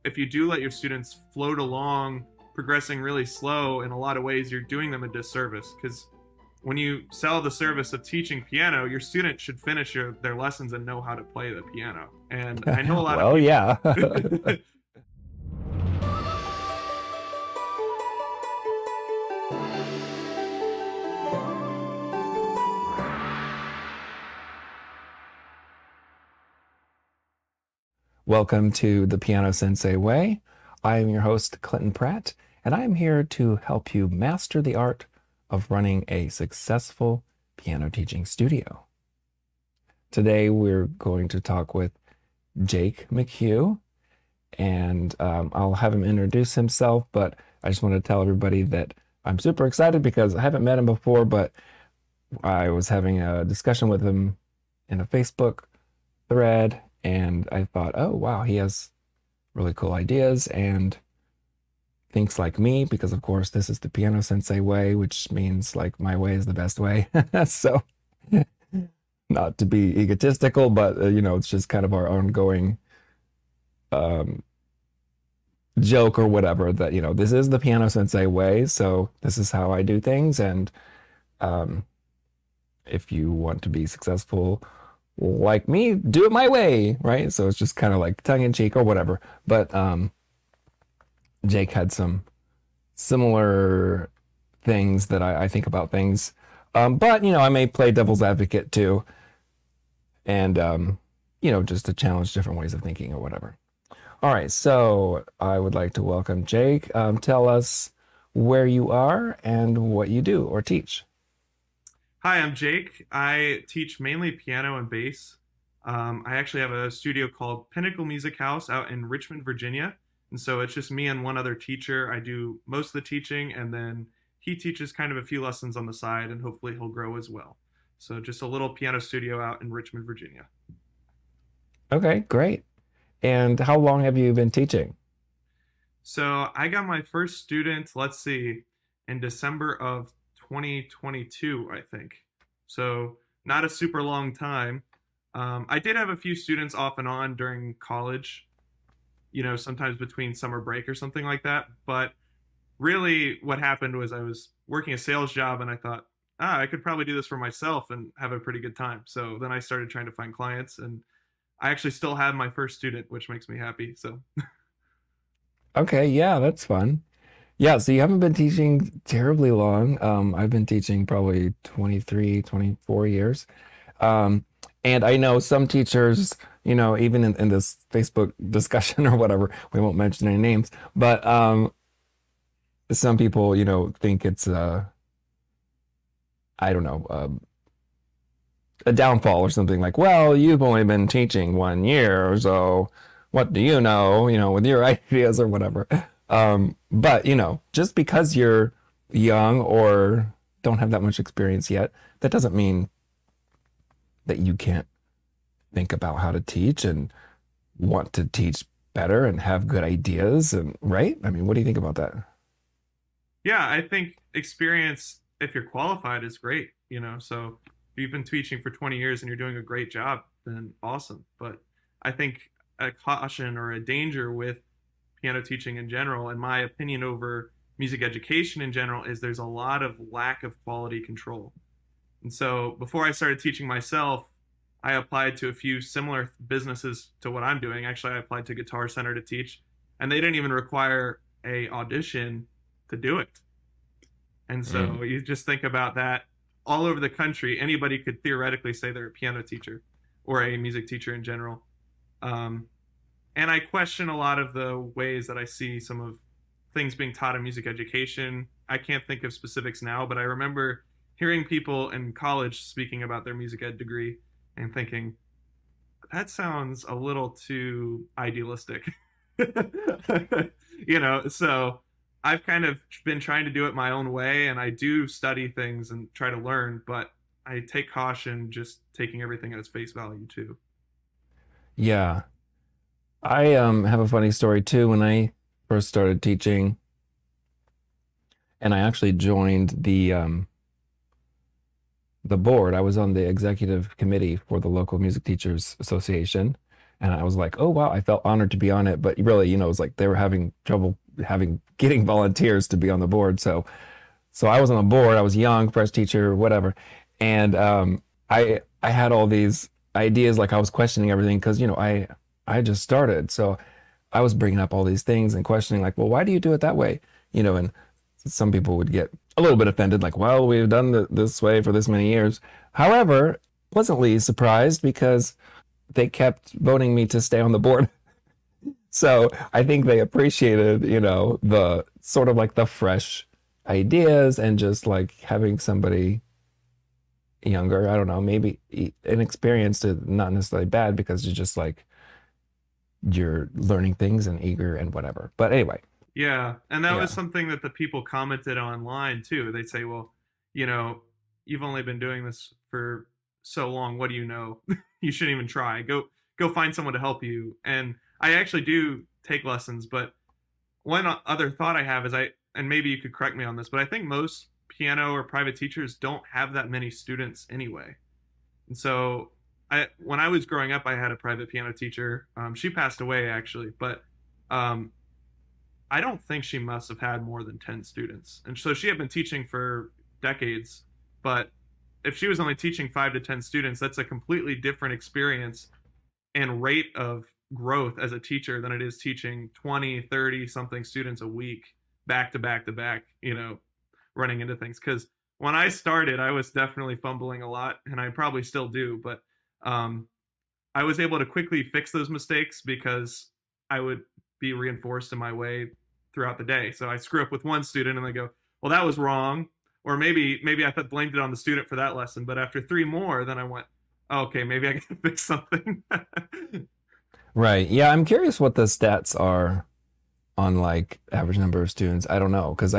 if you do let your students float along, progressing really slow, in a lot of ways, you're doing them a disservice. Because when you sell the service of teaching piano, your student should finish their lessons and know how to play the piano. And I know a lot of Well, yeah. people. Welcome to the Piano Sensei Way. I am your host, Clinton Pratt, and I am here to help you master the art of running a successful piano teaching studio. Today, we're going to talk with Jake McHugh, and I'll have him introduce himself, but I just want to tell everybody that I'm super excited because I haven't met him before, but I was having a discussion with him in a Facebook thread, and I thought, oh, wow, he has really cool ideas and thinks like me, because of course this is the Piano Sensei way, which means like my way is the best way. So not to be egotistical, but it's just kind of our ongoing joke or whatever that, this is the Piano Sensei way. So this is how I do things. And if you want to be successful like me, do it my way, right? So it's just kind of like tongue in cheek or whatever. But Jake had some similar things that I think about things. But I may play devil's advocate too, and just to challenge different ways of thinking or whatever. All right, so I would like to welcome Jake. Tell us where you are and what you do or teach. Hi, I'm Jake. I teach mainly piano and bass. I actually have a studio called Pinnacle Music House out in Richmond, Virginia. And so it's just me and one other teacher. I do most of the teaching, and then he teaches kind of a few lessons on the side, and hopefully he'll grow as well. So just a little piano studio out in Richmond, Virginia. Okay, great. And how long have you been teaching? So I got my first student, let's see, in December of 2022, I think. So not a super long time. I did have a few students off and on during college, sometimes between summer break or something like that. But really what happened was I was working a sales job and I thought, I could probably do this for myself and have a pretty good time. So then I started trying to find clients, and I actually still have my first student, which makes me happy. So Okay, yeah, that's fun. Yeah, so you haven't been teaching terribly long. I've been teaching probably 23, 24 years. Um, and I know some teachers, even in this Facebook discussion or whatever, we won't mention any names, but some people, think it's I don't know, a downfall or something like, well, you've only been teaching 1 year, so what do you know, with your ideas or whatever. But just because you're young or don't have that much experience yet, that doesn't mean that you can't think about how to teach and want to teach better and have good ideas, and right? I mean, what do you think about that? yeah, I think experience, if you're qualified, is great, So if you've been teaching for 20 years and you're doing a great job, then awesome. But I think a caution or a danger with piano teaching in general, in my opinion, over music education in general, is there's a lot of lack of quality control. And so before I started teaching myself, I applied to a few similar businesses to what I'm doing. Actually, I applied to Guitar Center to teach, and they didn't even require a audition to do it. And so you just think about that, all over the country, anybody could theoretically say they're a piano teacher or a music teacher in general. Um, and I question a lot of the ways that I see some of things being taught in music education. I can't think of specifics now, but I remember hearing people in college speaking about their music ed degree and thinking, that sounds a little too idealistic. So I've kind of been trying to do it my own way, and I do study things and try to learn, but I take caution just taking everything at its face value too. Yeah, I have a funny story too. When I first started teaching, and I actually joined the board. I was on the executive committee for the local music teachers association, And I was like, oh wow, I felt honored to be on it. But really, it was like they were having trouble getting volunteers to be on the board. So I was on the board. I was young, fresh teacher, whatever, and I had all these ideas. Like I was questioning everything because I just started, so I was bringing up all these things and questioning, like, well, why do you do it that way? And some people would get a little bit offended, like, well, we've done this way for this many years. However, pleasantly surprised because they kept voting me to stay on the board. So I think they appreciated, the sort of like the fresh ideas and just like having somebody younger, I don't know, maybe inexperienced is not necessarily bad because you're just like you're learning things and eager and whatever. But anyway, Yeah, and that was yeah. something that the people commented online too. They'd say, "Well, you know, you've only been doing this for so long. What do you know? You shouldn't even try. Go find someone to help you." And I actually do take lessons, but one other thought I have is and maybe you could correct me on this, but I think most piano or private teachers don't have that many students anyway. And so when I was growing up, I had a private piano teacher. She passed away actually, but um, I don't think she must have had more than 10 students. And so she had been teaching for decades, but if she was only teaching 5 to 10 students, that's a completely different experience and rate of growth as a teacher than it is teaching 20, 30 something students a week back to back to back, running into things. Because when I started, I was definitely fumbling a lot, and I probably still do, but um, I was able to quickly fix those mistakes because I would be reinforced in my way throughout the day. So I screw up with one student and they go, well, that was wrong. Or maybe I thought blamed it on the student for that lesson. But after three more, then I went, oh, okay, maybe I can fix something. Right. Yeah, I'm curious what the stats are on like average number of students. I don't know because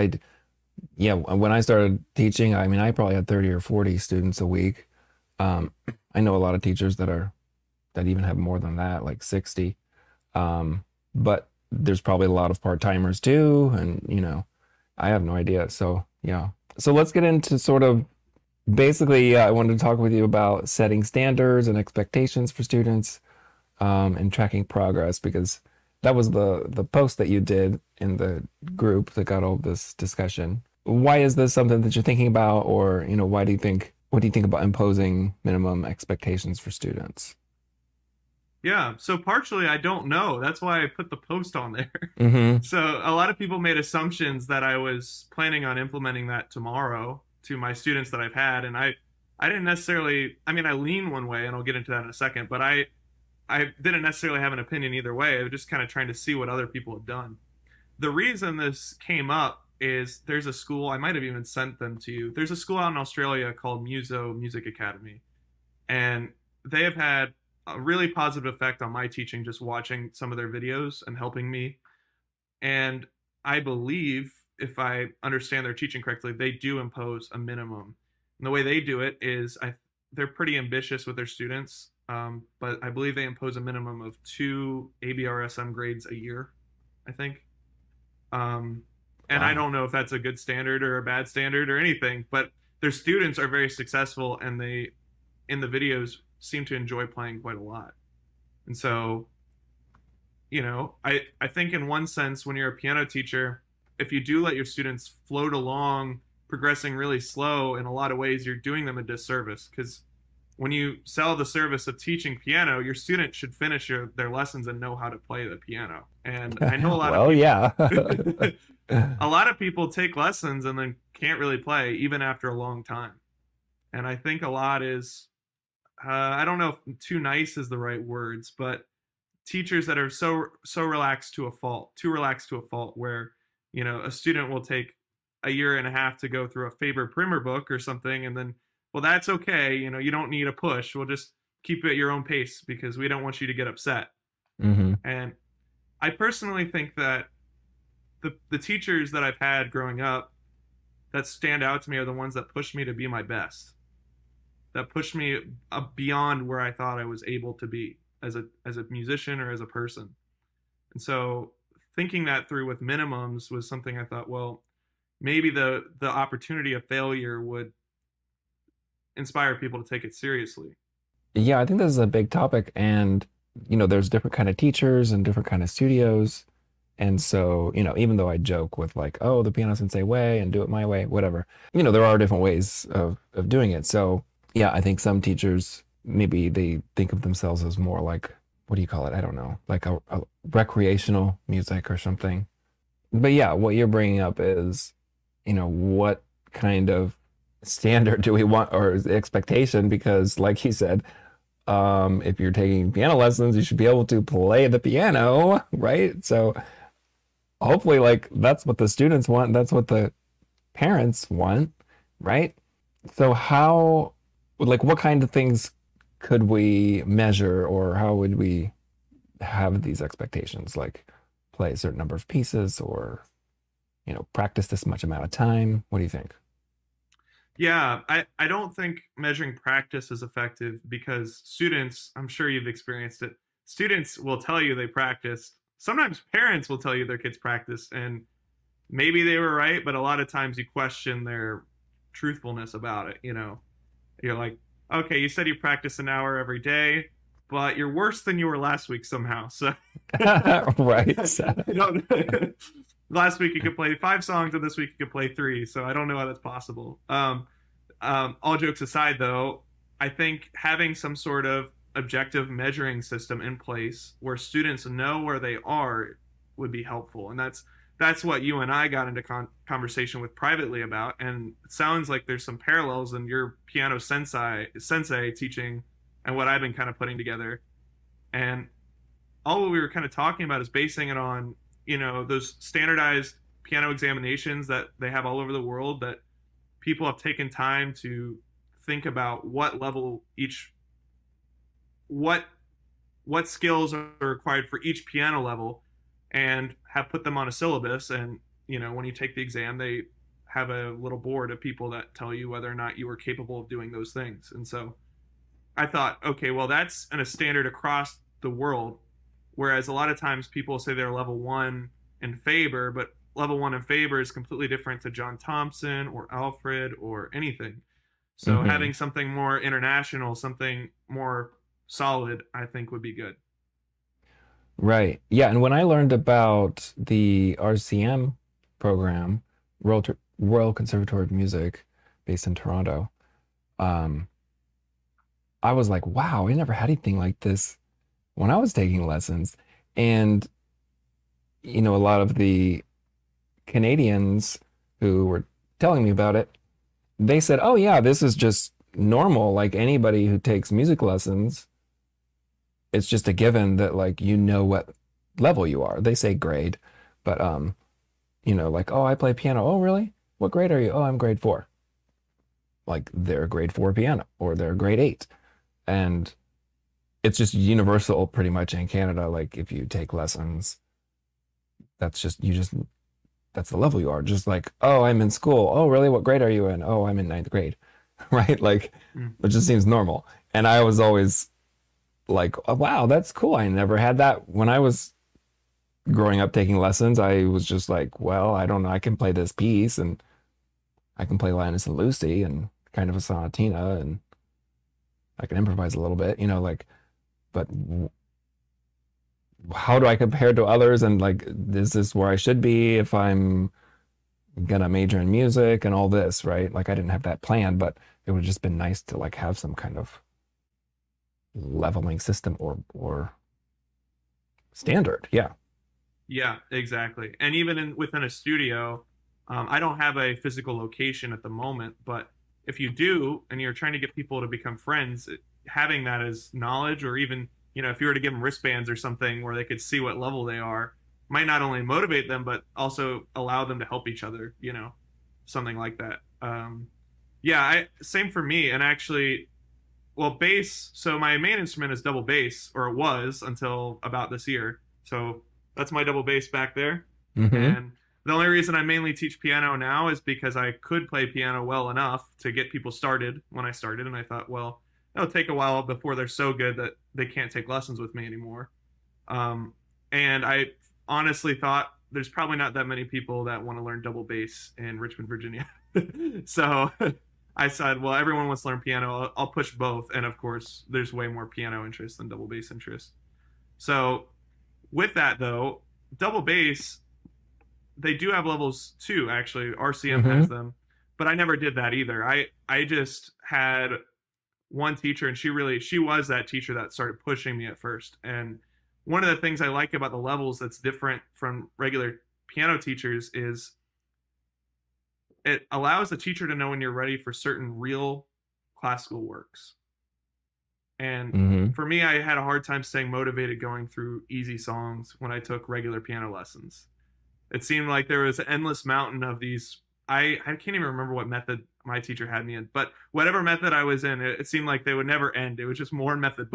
yeah, when I started teaching, I mean, I probably had 30 or 40 students a week. Um, I know a lot of teachers that even have more than that, like 60. But there's probably a lot of part-timers too, and I have no idea. So yeah. So let's get into sort of basically, yeah, I wanted to talk with you about setting standards and expectations for students, and tracking progress because that was the post that you did in the group that got all this discussion. Why is this something that you're thinking about, or what do you think about imposing minimum expectations for students? Yeah, so partially I don't know. That's why I put the post on there. Mm-hmm. So a lot of people made assumptions that I was planning on implementing that tomorrow to my students that I've had, and I didn't necessarily. I mean, I lean one way, and I'll get into that in a second. But I didn't necessarily have an opinion either way. I was just kind of trying to see what other people have done. The reason this came up is there's a school. I might have even sent them to you. There's a school out in Australia called Muso Music Academy, and they have had a really positive effect on my teaching just watching some of their videos and helping me. And I believe, if I understand their teaching correctly, they do impose a minimum. And the way they do it is they're pretty ambitious with their students, but I believe they impose a minimum of 2 ABRSM grades a year, I think. Um, and I Wow. don't know if that's a good standard or a bad standard or anything, but their students are very successful and they, in the videos, seem to enjoy playing quite a lot. And so, I think in one sense, when you're a piano teacher, if you do let your students float along, progressing really slow, in a lot of ways, you're doing them a disservice because when you sell the service of teaching piano, your student should finish their lessons and know how to play the piano. And I know a lot of Well, people, yeah. a lot of people take lessons and then can't really play even after a long time. And I think a lot is, I don't know if too nice is the right words, but teachers that are so relaxed to a fault, too relaxed to a fault, where a student will take a year and a half to go through a Faber Primer book or something, and then, well, that's okay. You don't need a push. We'll just keep it at your own pace because we don't want you to get upset. Hmm. And I personally think that the teachers that I've had growing up that stand out to me are the ones that push me to be my best, that pushed me beyond where I thought I was able to be as a musician or as a person. And so thinking that through with minimums was something I thought, well, maybe the opportunity of failure would inspire people to take it seriously. Yeah, I think this is a big topic, and there's different kind of teachers and different kind of studios. And so, even though I joke with like, oh, the piano sensei way and do it my way, whatever, there are different ways of doing it. So yeah, I think some teachers, maybe they think of themselves as more like, what do you call it? I don't know, like a recreational music or something. But yeah, what you're bringing up is, what kind of standard do we want or is the expectation? Because like he said, if you're taking piano lessons, you should be able to play the piano, right? So hopefully, like that's what the students want, that's what the parents want, right? So how, like, what kind of things could we measure, or how would we have these expectations? Like, play a certain number of pieces, or practice this much amount of time. What do you think? Yeah, I don't think measuring practice is effective because students, I'm sure you've experienced it, students will tell you they practiced. Sometimes parents will tell you their kids practice, and maybe they were right, but a lot of times you question their truthfulness about it. You're like, okay, you said you practice an hour every day, but you're worse than you were last week somehow. So Right. I don't last week you could play 5 songs and this week you could play 3, so I don't know how that's possible. All jokes aside though, I think having some sort of objective measuring system in place where students know where they are would be helpful, and that's what you and I got into conversation with privately about, and it sounds like there's some parallels in your piano sensei teaching and what I've been kind of putting together. And all what we were kind of talking about is basing it on, those standardized piano examinations that they have all over the world, that people have taken time to think about what level each what what skills are required for each piano level, and have put them on a syllabus. And when you take the exam, they have a little board of people that tell you whether or not you are capable of doing those things. And so I thought, okay, well, that's a standard across the world. Whereas a lot of times people say they're level one in Faber, but level one in Faber is completely different to John Thompson or Alfred or anything. So Hmm. having something more international, something more solid, I think would be good. Right. Yeah. And when I learned about the RCM program, Royal Conservatory of Music, based in Toronto, um, I was like, wow, I never had anything like this when I was taking lessons. And, a lot of the Canadians who were telling me about it, they said, oh, yeah, this is just normal. Like anybody who takes music lessons, it's just a given that like what level you are. They say grade, but like, oh, I play piano. Oh, really? What grade are you? Oh, I'm grade 4. Like they're grade 4 piano or they're grade 8. And it's just universal pretty much in Canada. Like if you take lessons, that's just that's the level you are. Just like, oh, I'm in school. Oh, really? What grade are you in? Oh, I'm in ninth grade. Right? Like Mm. it just seems normal. And I was always like, oh, wow, that's cool. I never had that when I was growing up taking lessons. I was just like, well, I don't know. I can play this piece and I can play Linus and Lucy and kind of a sonatina and I can improvise a little bit, like, but how do I compare to others? And like, is this where I should be if I'm gonna major in music and all this, right? Like, I didn't have that plan, but it would have just been nice to like have some kind of leveling system or standard. Yeah. Yeah, exactly. And even within a studio, I don't have a physical location at the moment, but if you do, and you're trying to get people to become friends, having that as knowledge, or even, if you were to give them wristbands or something where they could see what level they are, might not only motivate them, but also allow them to help each other, something like that. Yeah, same for me. And actually, well, bass. So my main instrument is double bass, or it was until about this year. So that's my double bass back there. Hmm. And the only reason I mainly teach piano now is because I could play piano well enough to get people started when I started. And I thought, well, it'll take a while before they're so good that they can't take lessons with me anymore. Um, and I honestly thought there's probably not that many people that want to learn double bass in Richmond, Virginia. So I said, well, everyone wants to learn piano. I'll push both. And of course, there's way more piano interest than double bass interest. So with that though, double bass, they do have levels too, actually. RCM has Mm-hmm. them, but I never did that either. I just had one teacher, and she was that teacher that started pushing me at first. And one of the things I like about the levels that's different from regular piano teachers is it allows the teacher to know when you're ready for certain real classical works. And Mm-hmm. for me, I had a hard time staying motivated going through easy songs when I took regular piano lessons. It seemed like there was an endless mountain of these. I can't even remember what method my teacher had me in, but whatever method I was in, it seemed like they would never end. It was just more method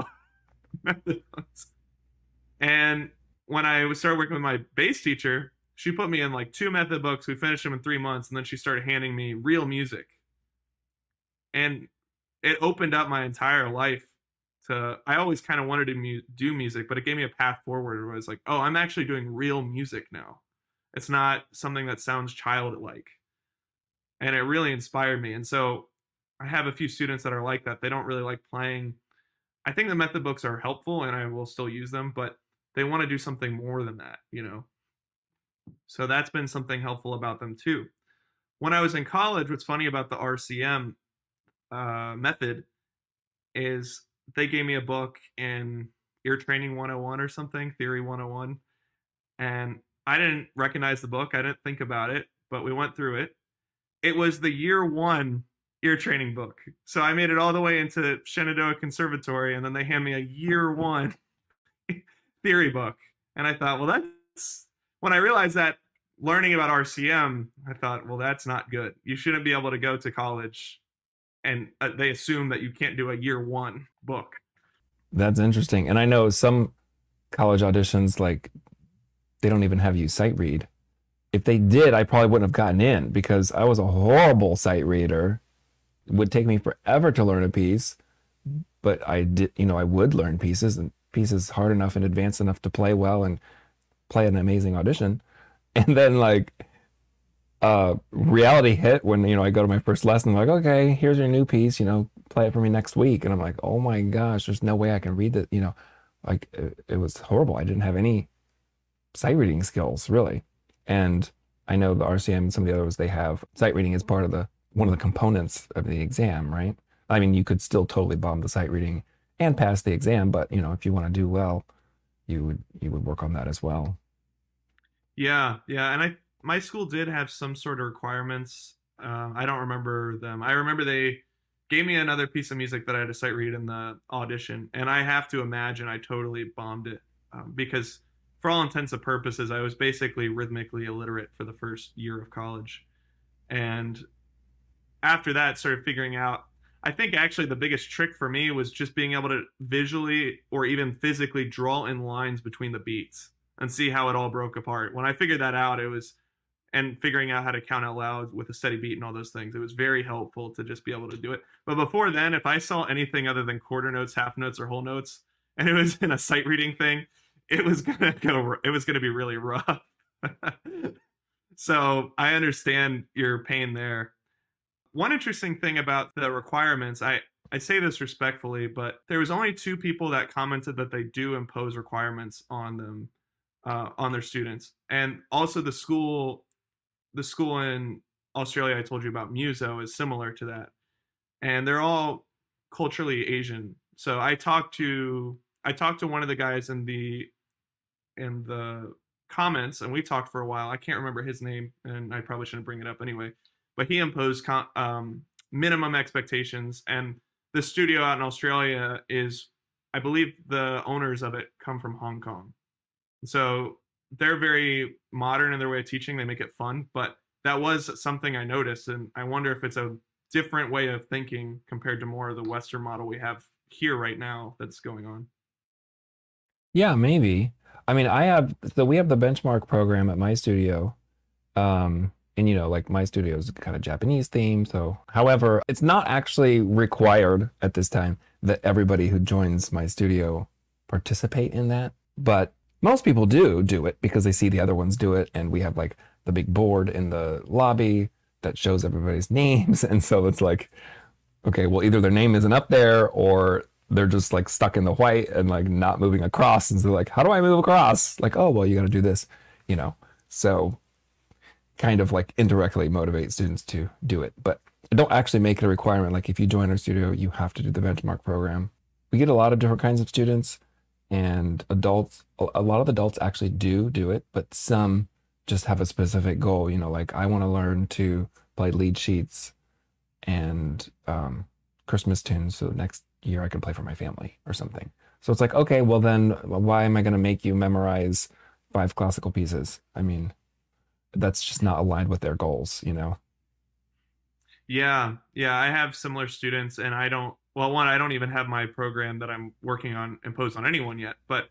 books. And when I started working with my bass teacher, she put me in like two method books. We finished them in 3 months, and then she started handing me real music. And it opened up my entire life to. I always kind of wanted to do music, but it gave me a path forward where I was like, oh, I'm actually doing real music now. It's not something that sounds childlike. And it really inspired me. And so I have a few students that are like that. They don't really like playing. I think the method books are helpful and I will still use them, but they want to do something more than that, you know? So that's been something helpful about them too. When I was in college, what's funny about the RCM method is they gave me a book in Ear Training 101 or something, Theory 101. And I didn't recognize the book. I didn't think about it, but we went through it. It was the year one ear training book. So I made it all the way into Shenandoah Conservatory, and then they hand me a year one theory book. And I thought, well, that's when I realized that learning about RCM, I thought, well, that's not good. You shouldn't be able to go to college and they assume that you can't do a year one book. That's interesting. And I know some college auditions, like, they don't even have you sight read. If they did, I probably wouldn't have gotten in because I was a horrible sight reader. It would take me forever to learn a piece, but I did, I would learn pieces and pieces hard enough and advanced enough to play well and play an amazing audition. And then like reality hit when, I go to my first lesson, I'm like, okay, here's your new piece, play it for me next week. And I'm like, oh my gosh, there's no way I can read that, like it was horrible. I didn't have any sight reading skills really. And I know the RCM and some of the others, they have sight reading as part of one of the components of the exam, right? I mean, you could still totally bomb the sight reading and pass the exam, but if you want to do well, you would work on that as well. Yeah, yeah, and my school did have some sort of requirements. I don't remember them. I remember they gave me another piece of music that I had to sight read in the audition, and I have to imagine I totally bombed it because, for all intents and purposes, I was basically rhythmically illiterate for the first year of college, and after that, started figuring out. I think actually the biggest trick for me was just being able to visually or even physically draw in lines between the beats and see how it all broke apart. When I figured that out, it was and figuring out how to count out loud with a steady beat and all those things. It was very helpful to just be able to do it. But before then, if I saw anything other than quarter notes, half notes, or whole notes, and it was in a sight reading thing, it was gonna go. It was gonna be really rough. So I understand your pain there. One interesting thing about the requirements, I say this respectfully, but there was only two people that commented that they do impose requirements on them, on their students, and also the school in Australia I told you about, Muso, is similar to that, and they're all culturally Asian. So I talked to one of the guys in the comments, and we talked for a while. I can't remember his name, and I probably shouldn't bring it up anyway. But he imposed minimum expectations, and the studio out in Australia is, I believe, the owners of it come from Hong Kong, so they're very modern in their way of teaching. They make it fun, but that was something I noticed, and I wonder if it's a different way of thinking compared to more of the Western model we have here right now that's going on. Yeah, maybe. I mean, so we have the benchmark program at my studio. And like my studio is kind of Japanese themed. So, however, it's not actually required at this time that everybody who joins my studio participate in that. But most people do it because they see the other ones do it. And we have like the big board in the lobby that shows everybody's names. And so it's like, okay, well, either their name isn't up there or they're just like stuck in the white and like not moving across. And so like, how do I move across? Like, oh, well, you got to do this, you know? So kind of like indirectly motivate students to do it, but I don't actually make it a requirement. Like if you join our studio, you have to do the benchmark program. We get a lot of different kinds of students and adults. A lot of adults actually do it, but some just have a specific goal, you know, like I want to learn to play lead sheets and Christmas tunes so next year I can play for my family or something. So it's like, okay, well then why am I going to make you memorize 5 classical pieces? I mean, that's just not aligned with their goals, you know? Yeah, yeah, I have similar students, and I don't. Well, one, I don't even have my program that I'm working on imposed on anyone yet. But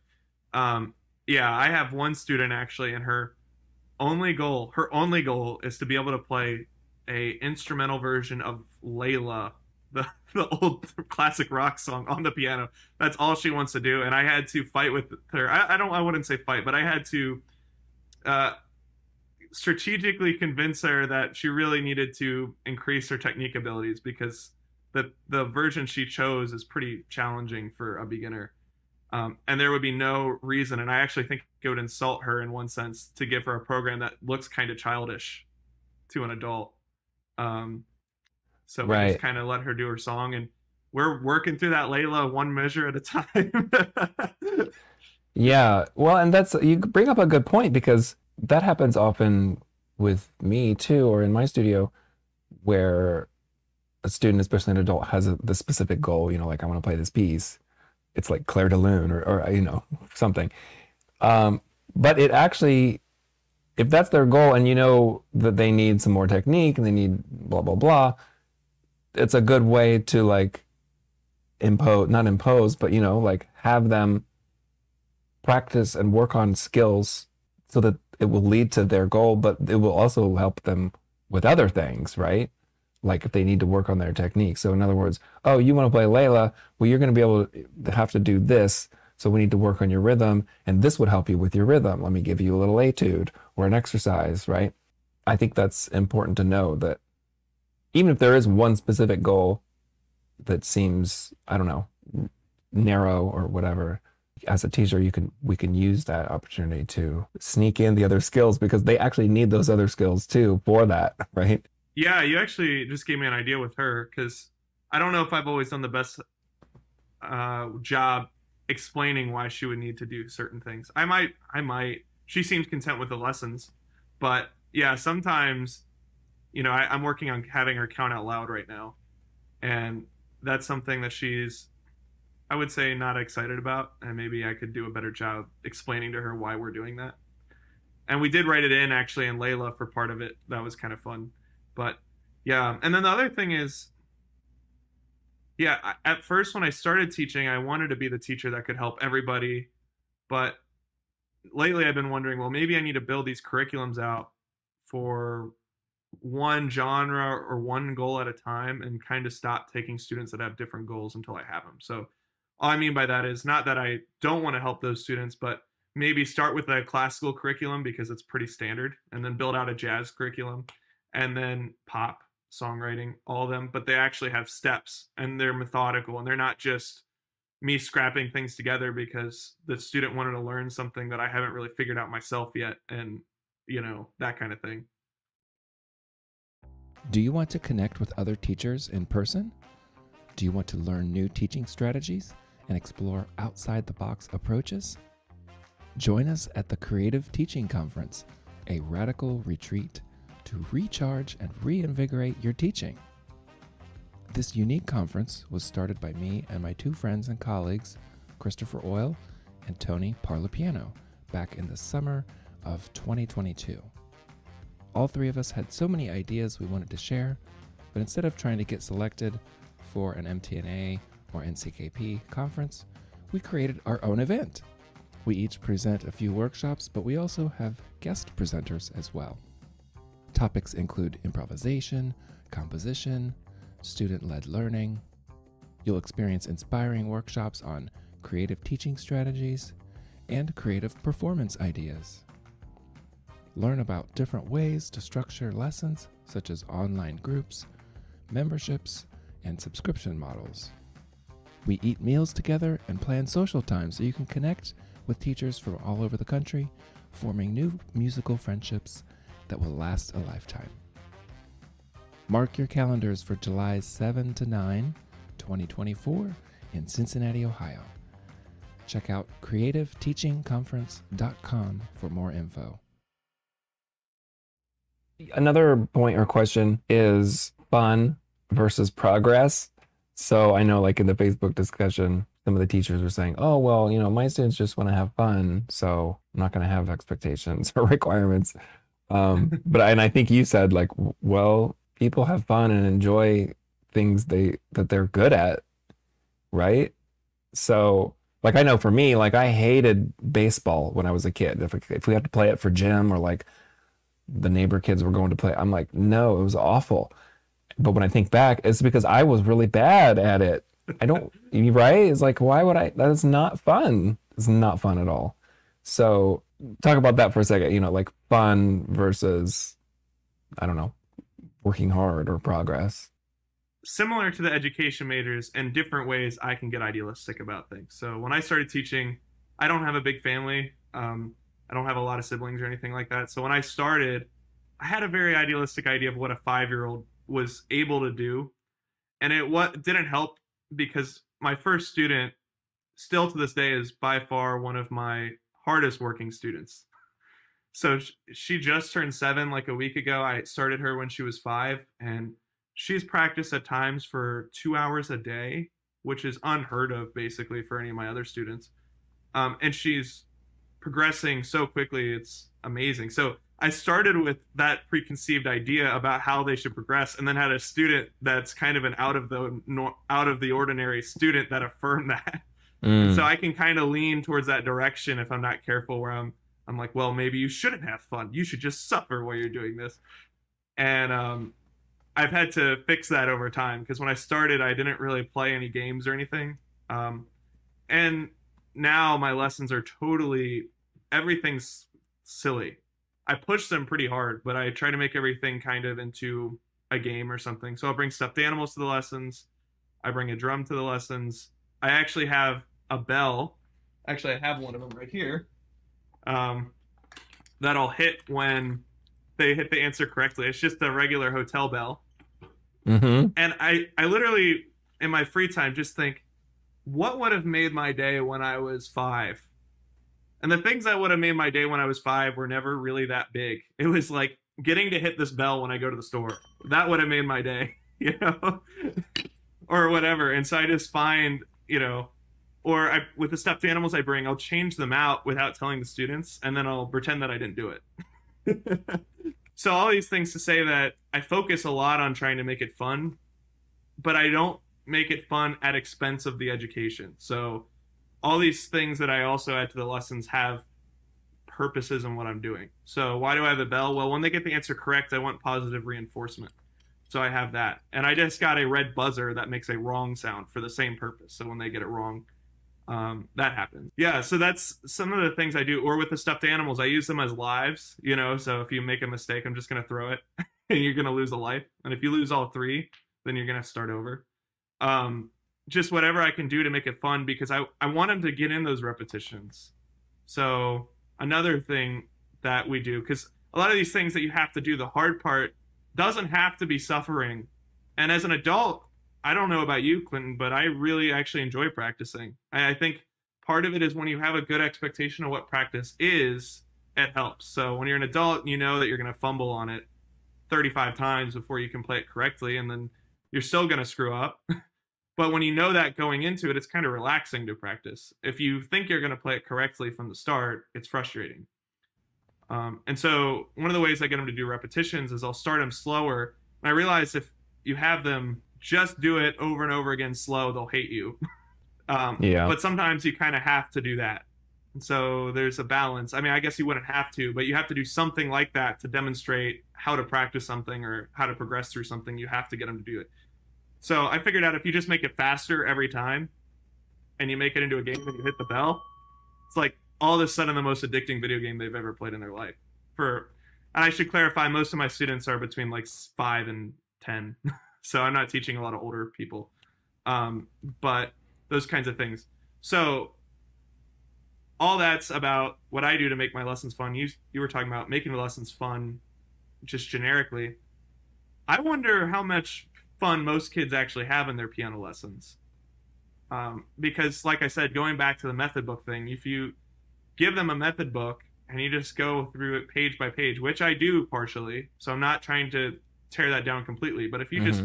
yeah, I have one student actually, and her only goal is to be able to play a instrumental version of Layla, the old classic rock song on the piano. That's all she wants to do, and I had to fight with her. I wouldn't say fight, but I had to uh, strategically convince her that she really needed to increase her technique abilities because the version she chose is pretty challenging for a beginner. And there would be no reason, and I actually think it would insult her in one sense to give her a program that looks kind of childish to an adult. Um, so we just Right. kind of let her do her song, and we're working through that Layla one measure at a time. Yeah. Well, and that's, you bring up a good point because that happens often with me too, or in my studio, where a student, especially an adult, has the specific goal, you know, like I want to play this piece. It's like Claire de Lune or you know, something. Um, but it actually, if that's their goal and you know that they need some more technique and they need blah, blah, blah, it's a good way to like not impose, but you know, like have them practice and work on skills so that it will lead to their goal, but it will also help them with other things, right? Like if they need to work on their technique. So in other words, oh, you want to play Layla? Well, you're going to be able to have to do this. So we need to work on your rhythm, and this would help you with your rhythm. Let me give you a little etude or an exercise, right? I think that's important to know that even if there is one specific goal that seems, I don't know, narrow or whatever, as a teacher, we can use that opportunity to sneak in the other skills because they actually need those other skills too for that, right? Yeah, you actually just gave me an idea with her because I don't know if I've always done the best job explaining why she would need to do certain things. I might. She seems content with the lessons, but yeah, sometimes, you know, I'm working on having her count out loud right now, and that's something that she's, I would say, not excited about, and maybe I could do a better job explaining to her why we're doing that. And we did write it in actually in Layla for part of it. That was kind of fun. But yeah, and then the other thing is, yeah, at first when I started teaching, I wanted to be the teacher that could help everybody. But lately I've been wondering, well, maybe I need to build these curriculums out for one genre or one goal at a time and kind of stop taking students that have different goals until I have them. So all I mean by that is not that I don't want to help those students, but maybe start with a classical curriculum because it's pretty standard, and then build out a jazz curriculum, and then pop, songwriting, all of them. But they actually have steps and they're methodical, and they're not just me scrapping things together because the student wanted to learn something that I haven't really figured out myself yet, and, you know, that kind of thing. Do you want to connect with other teachers in person? Do you want to learn new teaching strategies and explore outside the box approaches? Join us at the Creative Teaching Conference, a radical retreat to recharge and reinvigorate your teaching. This unique conference was started by me and my 2 friends and colleagues, Christopher Oil and Tony Parlapiano, back in the summer of 2022. All 3 of us had so many ideas we wanted to share, but instead of trying to get selected for an MTNA or NCKP conference, we created our own event. We each present a few workshops, but we also have guest presenters as well. Topics include improvisation, composition, student-led learning. You'll experience inspiring workshops on creative teaching strategies and creative performance ideas. Learn about different ways to structure lessons, such as online groups, memberships, and subscription models. We eat meals together and plan social time so you can connect with teachers from all over the country, forming new musical friendships that will last a lifetime. Mark your calendars for July 7 to 9, 2024 in Cincinnati, Ohio. Check out creativeteachingconference.com for more info. Another point or question is fun versus progress. So I know like in the Facebook discussion, some of the teachers were saying, oh, well, my students just want to have fun, so I'm not going to have expectations or requirements. And I think you said like, well, people have fun and enjoy things that they're good at, right? So like I know for me, like I hated baseball when I was a kid. If we had to play it for gym or like the neighbor kids were going to play, I'm like, no, it was awful. But when I think back, it's because I was really bad at it. Right? It's like, why would I? That is not fun. It's not fun at all. So talk about that for a second, like fun versus, I don't know, working hard or progress. Similar to the education majors, in different ways I can get idealistic about things. So when I started teaching, I don't have a big family. I don't have a lot of siblings or anything like that. So when I started, I had a very idealistic idea of what a 5-year-old was able to do. And it didn't help because my first student, still to this day, is by far one of my hardest working students. So she just turned 7 like a week ago. I started her when she was 5, and she's practiced at times for 2 hours a day, which is unheard of basically for any of my other students. And she's progressing so quickly, it's amazing. So I started with that preconceived idea about how they should progress, and then had a student that's kind of an out of the ordinary student that affirmed that. And so I can kind of lean towards that direction if I'm not careful, where I'm like, well, maybe you shouldn't have fun. You should just suffer while you're doing this. And I've had to fix that over time, because when I started, I didn't really play any games or anything. And now my lessons are everything's silly. I push them pretty hard, but I try to make everything kind of into a game or something. So I'll bring stuffed animals to the lessons. I bring a drum to the lessons. I actually have a bell. Actually, I have one of them right here. That'll hit when they hit the answer correctly. It's just a regular hotel bell. Mm-hmm. And I literally, in my free time, just think, what would have made my day when I was 5? And the things that would have made my day when I was 5 were never really that big. It was like getting to hit this bell when I go to the store. That would have made my day, or whatever. And so I just find, with the stuffed animals I bring, I'll change them out without telling the students, and then I'll pretend that I didn't do it. So all these things to say that I focus a lot on trying to make it fun, but I don't make it fun at expense of the education. So all these things that I also add to the lessons have purposes in what I'm doing. So why do I have the bell? Well, when they get the answer correct, I want positive reinforcement. So I have that. And I just got a red buzzer that makes a wrong sound for the same purpose. So when they get it wrong, that happens. Yeah, so that's some of the things I do. Or with the stuffed animals, I use them as lives, so if you make a mistake, I'm just going to throw it and you're going to lose a life. And if you lose all 3, then you're going to start over. Just whatever I can do to make it fun, because I want them to get in those repetitions. So another thing that we do, because a lot of these things that you have to do, the hard part doesn't have to be suffering. And as an adult, I don't know about you, Clinton, but I really actually enjoy practicing. I think part of it is when you have a good expectation of what practice is, it helps. So when you're an adult, you know that you're going to fumble on it 35 times before you can play it correctly, and then you're still going to screw up. But when you know that going into it, it's kind of relaxing to practice. If you think you're going to play it correctly from the start, it's frustrating. And so one of the ways I get them to do repetitions is I'll start them slower. And I realize if you have them just do it over and over again slow, they'll hate you. But sometimes you kind of have to do that. And so there's a balance. I mean, I guess you wouldn't have to, but you have to do something like that to demonstrate how to practice something or how to progress through something. You have to get them to do it. So I figured out if you just make it faster every time and you make it into a game and you hit the bell, it's like all of a sudden the most addicting video game they've ever played in their life. And I should clarify, most of my students are between like 5 and 10. So I'm not teaching a lot of older people. But those kinds of things. So all that's about what I do to make my lessons fun. You were talking about making the lessons fun just generically. I wonder how much fun most kids actually have in their piano lessons. Because, like I said, going back to the method book thing, if you give them a method book and you just go through it page by page, which I do partially, so I'm not trying to tear that down completely, but if you just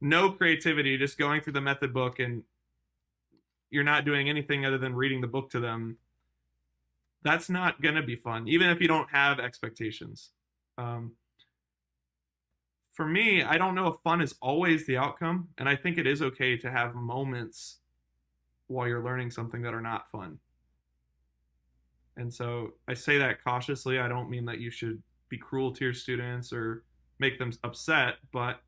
no creativity, just going through the method book and you're not doing anything other than reading the book to them, that's not going to be fun, even if you don't have expectations. For me, I don't know if fun is always the outcome, and I think it is okay to have moments while you're learning something that are not fun. And so I say that cautiously. I don't mean that you should be cruel to your students or make them upset, but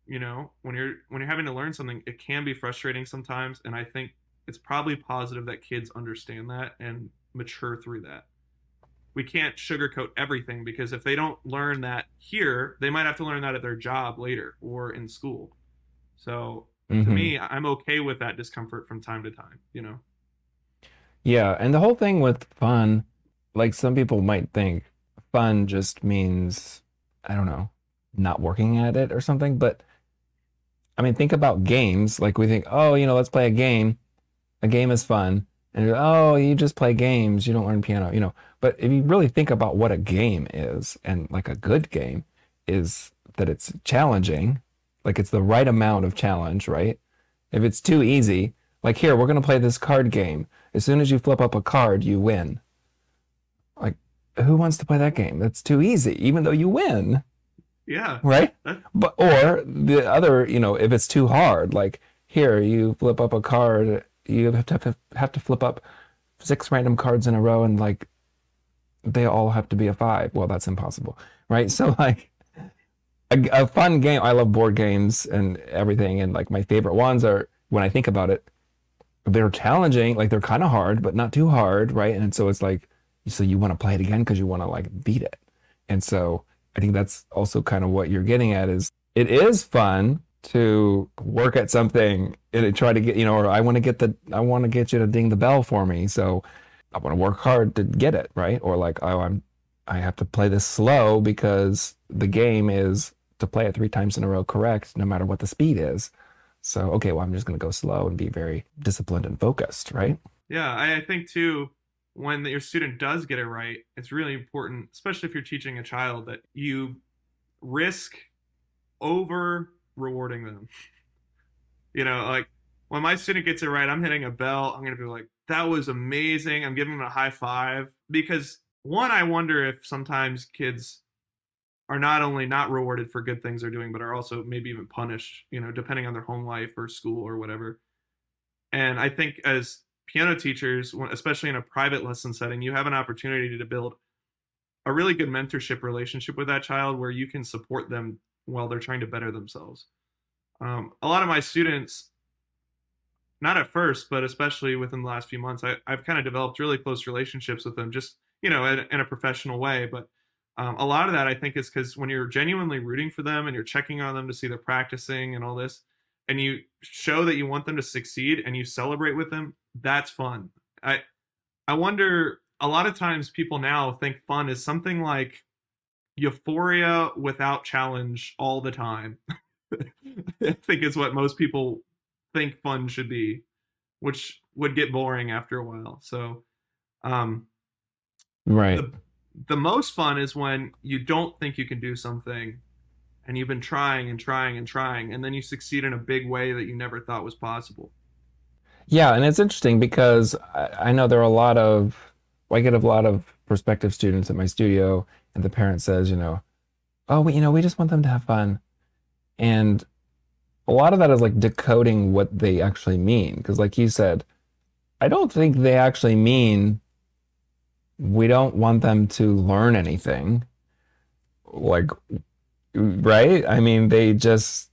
you know, when you're having to learn something, it can be frustrating sometimes, and I think it's probably positive that kids understand that and mature through that. We can't sugarcoat everything, because if they don't learn that here, they might have to learn that at their job later or in school. So to me, I'm okay with that discomfort from time to time, you know? Yeah, and the whole thing with fun, like some people might think fun just means, I don't know, not working at it or something. But I mean, think about games. Like we think, oh, you know, let's play a game. A game is fun. And you're, oh, you just play games, you don't learn piano, you know. But if you really think about what a game is, and like a good game is that it's challenging, like it's the right amount of challenge, right? If it's too easy, like here, we're going to play this card game. As soon as you flip up a card, you win. Like, who wants to play that game? That's too easy, even though you win. Yeah. Right? But, or the other, you know, if it's too hard, like here, you flip up a card, you have to flip up 6 random cards in a row, and like they all have to be a 5. Well, that's impossible, right? So like a fun game. I love board games and everything, and like my favorite ones are, when I think about it, they're challenging, like they're kind of hard, but not too hard, right? And so it's like, so you want to play it again because you want to like beat it. And so I think that's also kind of what you're getting at, is it is fun to work at something and try to get, you know, or I want to get you to ding the bell for me. So I want to work hard to get it, right? Or like, oh, I have to play this slow because the game is to play it 3 times in a row correct, no matter what the speed is. So, okay, well, I'm just going to go slow and be very disciplined and focused, right? Yeah, I think too, when your student does get it right, it's really important, especially if you're teaching a child, that you risk over rewarding them. You know, like when my student gets it right, I'm hitting a bell. I'm going to be like, that was amazing. I'm giving them a high five, because one, I wonder if sometimes kids are not only not rewarded for good things they're doing, but are also maybe even punished, you know, depending on their home life or school or whatever. And I think as piano teachers, especially in a private lesson setting, you have an opportunity to build a really good mentorship relationship with that child, where you can support them while they're trying to better themselves. A lot of my students, not at first, but especially within the last few months, I've kind of developed really close relationships with them, just, you know, in a professional way. But a lot of that, I think, is because when you're genuinely rooting for them and you're checking on them to see they're practicing and all this, and you show that you want them to succeed and you celebrate with them, that's fun. I wonder, a lot of times people now think fun is something like euphoria without challenge all the time. I think it's what most people think fun should be, which would get boring after a while. So, right. The most fun is when you don't think you can do something and you've been trying and trying and trying, and then you succeed in a big way that you never thought was possible. Yeah, and it's interesting because I know there are a lot of, I get a lot of prospective students at my studio, and the parent says, you know, oh, we just want them to have fun. And a lot of that is like decoding what they actually mean. Because like you said, I don't think they actually mean we don't want them to learn anything. Like, right? I mean, they just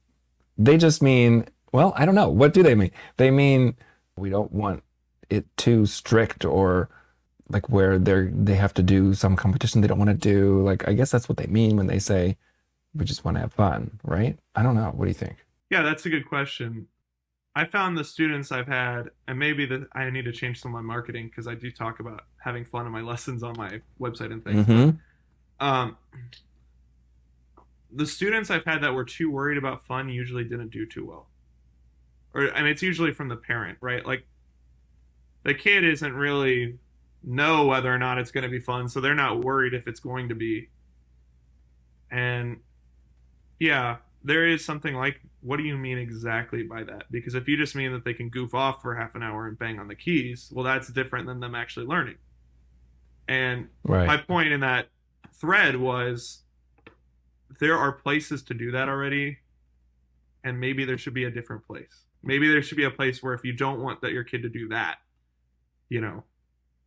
mean, well, I don't know. What do they mean? They mean we don't want it too strict, or like where they have to do some competition they don't want to do. Like, I guess that's what they mean when they say we just want to have fun, right? I don't know. What do you think? Yeah, that's a good question. I found the students I've had, and maybe I need to change some of my marketing because I do talk about having fun in my lessons on my website and things. But Mm-hmm. um, the students I've had that were too worried about fun usually didn't do too well. And it's usually from the parent, right? Like the kid isn't really know whether or not it's going to be fun, so they're not worried if it's going to be. And yeah, there is something like, what do you mean exactly by that? Because if you just mean that they can goof off for half an hour and bang on the keys, well, that's different than them actually learning. And my Right. point in that thread was there are places to do that already, and maybe there should be a different place. Maybe there should be a place where if you don't want that your kid to do that, you know,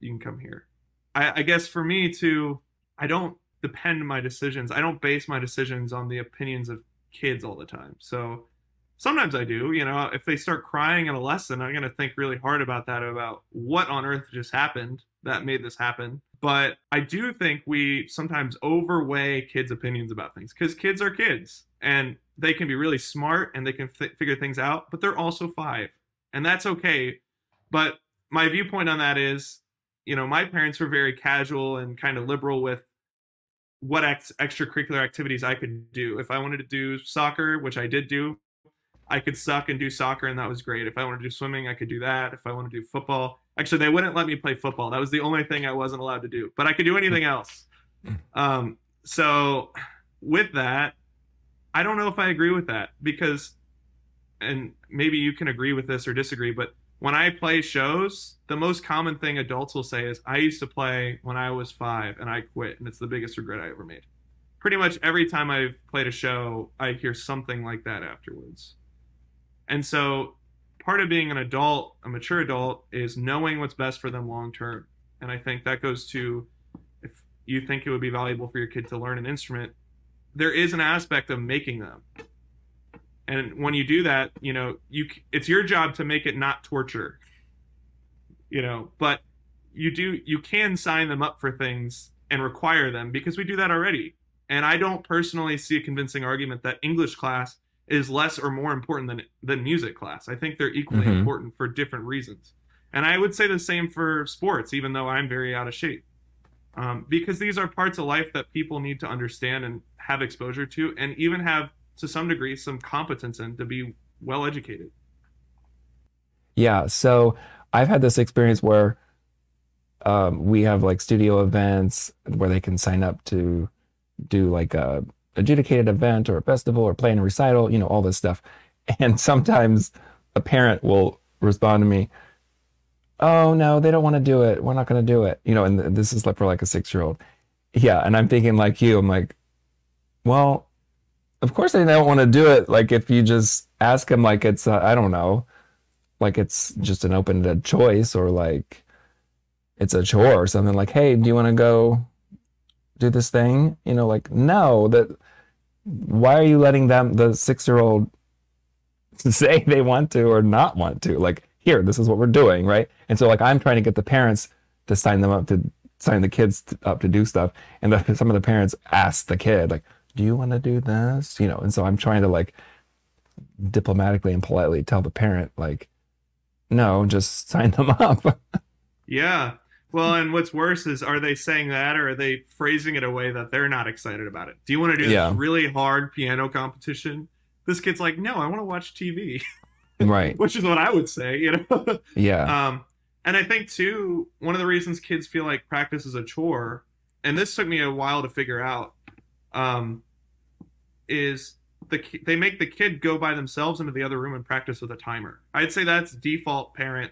you can come here. I guess for me too, I don't depend my decisions. I don't base my decisions on the opinions of kids all the time. So sometimes I do, if they start crying in a lesson, I'm going to think really hard about that, about what on earth just happened that made this happen. But I do think we sometimes overweigh kids' opinions about things because kids are kids and they can be really smart and they can figure things out, but they're also 5. And that's okay. But my viewpoint on that is, my parents were very casual and kind of liberal with what extracurricular activities I could do. If I wanted to do soccer, which I did do, I could suck and do soccer, and that was great. If I wanted to do swimming, I could do that. If I wanted to do football, actually, they wouldn't let me play football. That was the only thing I wasn't allowed to do, but I could do anything else. So with that, I don't know if I agree with that because, and maybe you can agree with this or disagree, but when I play shows, the most common thing adults will say is, I used to play when I was 5 and I quit, and it's the biggest regret I ever made. Pretty much every time I've played a show, I hear something like that afterwards. And so part of being an adult, a mature adult, is knowing what's best for them long term. And I think that goes to, if you think it would be valuable for your kid to learn an instrument, there is an aspect of making them. And when you do that, it's your job to make it not torture, but you can sign them up for things and require them because we do that already. And I don't personally see a convincing argument that English class is less or more important than music class. I think they're equally important for different reasons. And I would say the same for sports, even though I'm very out of shape. Because these are parts of life that people need to understand and have exposure to, and even have, to some degree, some competence in to be well educated. Yeah. So I've had this experience where we have like studio events where they can sign up to do like a adjudicated event or a festival or play in a recital, all this stuff. And sometimes a parent will respond to me, "Oh no, they don't want to do it. We're not going to do it." And this is like for like a 6-year-old. Yeah. And I'm thinking like you, I'm like, well, of course they don't want to do it. Like if you just ask them like it's, I don't know, like it's just an open choice or like it's a chore or something, like, "Hey, do you want to go do this thing?" Like, no, why are you letting them, the 6-year-old, say they want to or not want to? Like, here, this is what we're doing, right? And so like I'm trying to get the parents to sign the kids up to do stuff. And some of the parents ask the kid, like, "Do you want to do this?" And so I'm trying to like diplomatically and politely tell the parent, like, no, just sign them up. Yeah. Well, and what's worse is, are they saying that, or are they phrasing it a way that they're not excited about it? Do you want to do this really hard piano competition? This kid's like, no, I want to watch TV. Right. Which is what I would say, Yeah. And I think too, one of the reasons kids feel like practice is a chore, and this took me a while to figure out, is they make the kid go by themselves into the other room and practice with a timer. I'd say that's default parent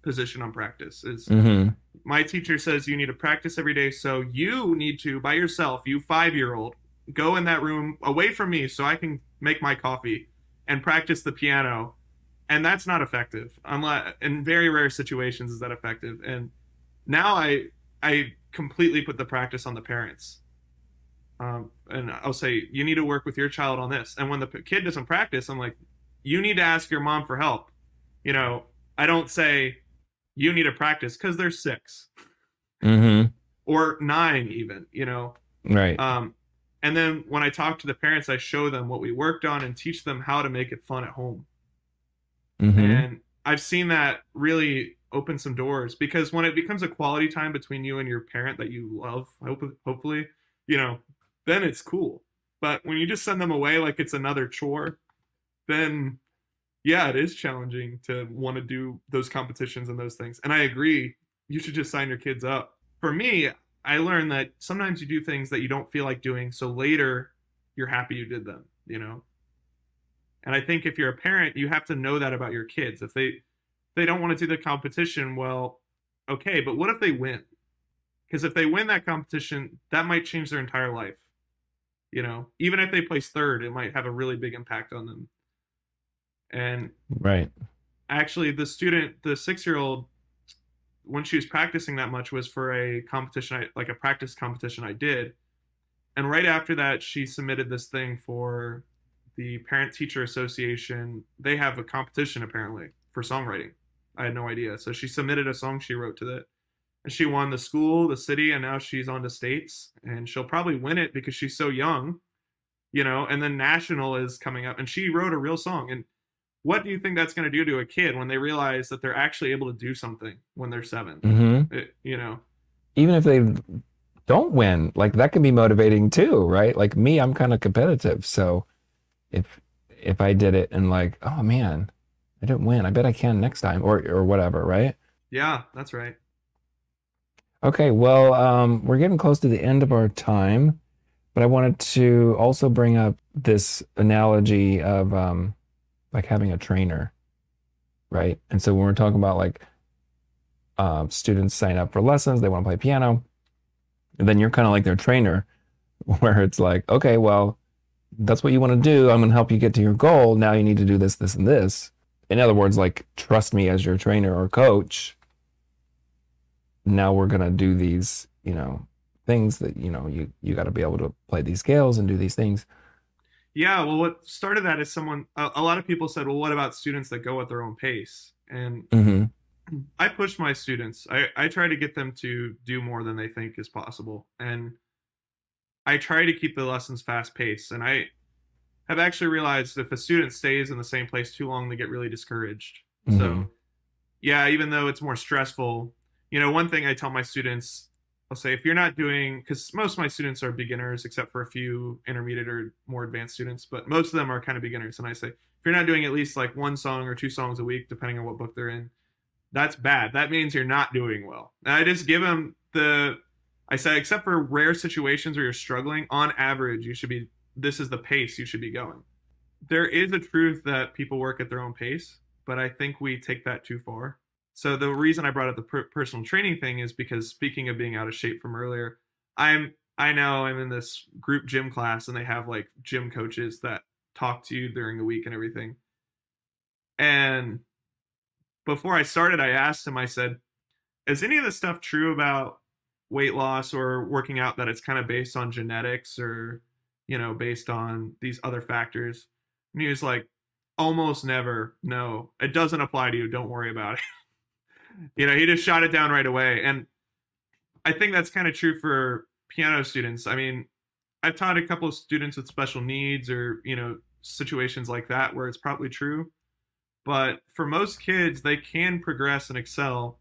position on practice. Is my teacher says you need to practice every day, so you need to, by yourself, you 5-year-old, go in that room away from me so I can make my coffee and practice the piano. And that's not effective. Unless, in very rare situations is that effective. And now I completely put the practice on the parents. And I'll say, you need to work with your child on this. And when the kid doesn't practice, I'm like, you need to ask your mom for help. I don't say, you need to practice, because they're 6. Or 9 even, Right. And then when I talk to the parents, I show them what we worked on and teach them how to make it fun at home. Mm-hmm. And I've seen that really open some doors, because when it becomes a quality time between you and your parent that you love, hopefully, you know, then it's cool. But when you just send them away like it's another chore, then yeah, it is challenging to want to do those competitions and those things. And I agree, you should just sign your kids up. For me, I learned that sometimes you do things that you don't feel like doing, so later you're happy you did them, you know? And I think if you're a parent, you have to know that about your kids. If they don't want to do the competition, well, okay, but what if they win? Because if they win that competition, that might change their entire life. You know, even if they place third, it might have a really big impact on them. And Right. actually, the 6-year-old, when she was practicing that much, was for a competition, like a practice competition I did. And right after that, she submitted this thing for the Parent Teacher Association. They have a competition apparently for songwriting. I had no idea. So she submitted a song she wrote to that. And she won the school, the city, and now she's on to states. And she'll probably win it because she's so young, you know, and then national is coming up. And she wrote a real song. And what do you think that's going to do to a kid when they realize that they're actually able to do something when they're 7? Mm-hmm. You know? Even if they don't win, like that can be motivating too, right? Like me, I'm kind of competitive. So if I did it and like, oh man, I didn't win, I bet I can next time, or whatever, right? Yeah, that's right. Okay, well, we're getting close to the end of our time, but I wanted to also bring up this analogy of like having a trainer, right? And so when we're talking about like students sign up for lessons, they want to play piano, and then you're kind of like their trainer, where it's like, okay, well, that's what you want to do. I'm going to help you get to your goal. Now you need to do this, this, and this. In other words, like, trust me as your trainer or coach. Now we're going to do these, you know, things that, you know, you got to be able to play these scales and do these things. Yeah, well, what started that is a lot of people said, well, what about students that go at their own pace? And I push my students. I try to get them to do more than they think is possible. And I try to keep the lessons fast paced. And I have actually realized if a student stays in the same place too long, they get really discouraged. So yeah, even though it's more stressful, you know, one thing I tell my students, I'll say, if you're not doing, because most of my students are beginners, except for a few intermediate or more advanced students, but most of them are kind of beginners. And I say, if you're not doing at least like 1 song or 2 songs a week, depending on what book they're in, that's bad. That means you're not doing well. And I just give them I said, except for rare situations where you're struggling, on average, this is the pace you should be going. There is a truth that people work at their own pace, but I think we take that too far. So the reason I brought up the personal training thing is because, speaking of being out of shape from earlier, I know I'm in this group gym class and they have like gym coaches that talk to you during the week and everything. And before I started, I asked him, I said, is any of the stuff true about weight loss or working out, that it's kind of based on genetics or, you know, based on these other factors? And he was like, almost never. No, it doesn't apply to you. Don't worry about it. You know, he just shot it down right away. And I think that's kind of true for piano students. I mean, I've taught a couple of students with special needs or, you know, situations like that where it's probably true. But for most kids, they can progress and excel.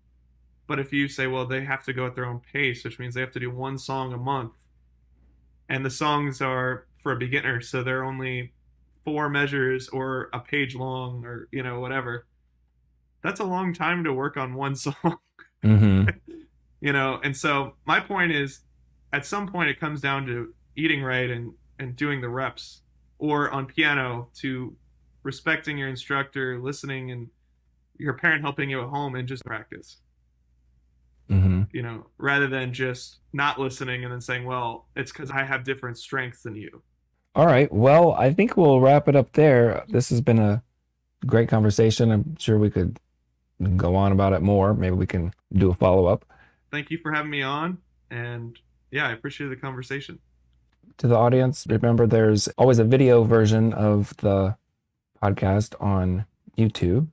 But if you say, well, they have to go at their own pace, which means they have to do 1 song a month, and the songs are for a beginner, so they're only 4 measures or a page long, or, you know, whatever. That's a long time to work on 1 song. You know, and so my point is, at some point it comes down to eating right and doing the reps, or on piano to respecting your instructor, listening, and your parent helping you at home, and just practice. You know, rather than just not listening and then saying, well, it's because I have different strengths than you. All right. Well, I think we'll wrap it up there. This has been a great conversation. I'm sure we could go on about it more. Maybe we can do a follow-up. Thank you for having me on. And yeah, I appreciate the conversation. To the audience, remember there's always a video version of the podcast on YouTube,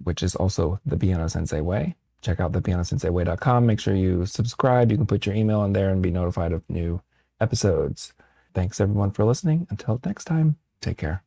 which is also the Piano Sensei Way. Check out thepianosenseiway.com. Make sure you subscribe. You can put your email in there and be notified of new episodes. Thanks everyone for listening. Until next time, take care.